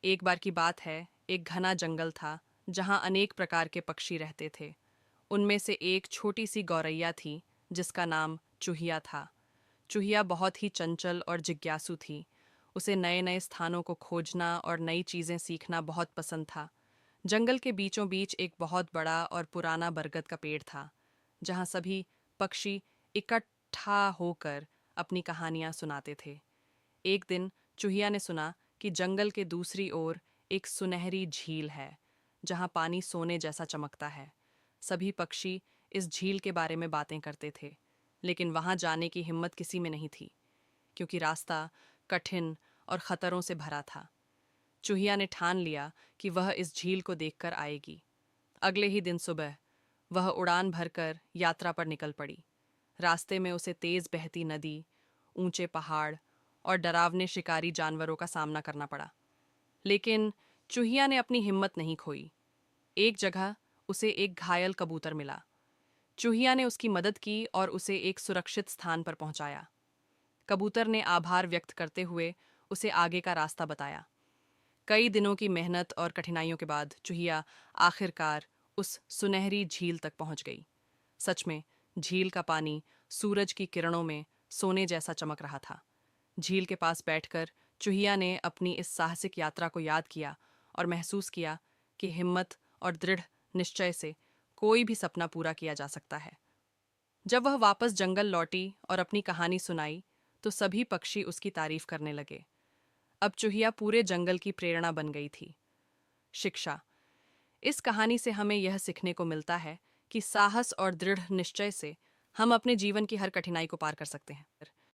एक बार की बात है, एक घना जंगल था जहाँ अनेक प्रकार के पक्षी रहते थे। उनमें से एक छोटी सी गौरैया थी जिसका नाम चूहिया था। चूहिया बहुत ही चंचल और जिज्ञासु थी। उसे नए नए स्थानों को खोजना और नई चीज़ें सीखना बहुत पसंद था। जंगल के बीचों बीच एक बहुत बड़ा और पुराना बरगद का पेड़ था जहाँ सभी पक्षी इकट्ठा होकर अपनी कहानियाँ सुनाते थे। एक दिन चूहिया ने सुना कि जंगल के दूसरी ओर एक सुनहरी झील है जहाँ पानी सोने जैसा चमकता है। सभी पक्षी इस झील के बारे में बातें करते थे, लेकिन वहां जाने की हिम्मत किसी में नहीं थी क्योंकि रास्ता कठिन और खतरों से भरा था। चूहिया ने ठान लिया कि वह इस झील को देखकर आएगी। अगले ही दिन सुबह वह उड़ान भरकर यात्रा पर निकल पड़ी। रास्ते में उसे तेज बहती नदी, ऊंचे पहाड़ और डरावने शिकारी जानवरों का सामना करना पड़ा, लेकिन चूहिया ने अपनी हिम्मत नहीं खोई। एक जगह उसे एक घायल कबूतर मिला। चूहिया ने उसकी मदद की और उसे एक सुरक्षित स्थान पर पहुंचाया। कबूतर ने आभार व्यक्त करते हुए उसे आगे का रास्ता बताया। कई दिनों की मेहनत और कठिनाइयों के बाद चूहिया आखिरकार उस सुनहरी झील तक पहुंच गई। सच में झील का पानी सूरज की किरणों में सोने जैसा चमक रहा था। झील के पास बैठकर चूहिया ने अपनी इस साहसिक यात्रा को याद किया और महसूस किया कि हिम्मत और दृढ़ निश्चय से कोई भी सपना पूरा किया जा सकता है। जब वह वापस जंगल लौटी और अपनी कहानी सुनाई तो सभी पक्षी उसकी तारीफ करने लगे। अब चूहिया पूरे जंगल की प्रेरणा बन गई थी। शिक्षा। इस कहानी से हमें यह सीखने को मिलता है कि साहस और दृढ़ निश्चय से हम अपने जीवन की हर कठिनाई को पार कर सकते हैं।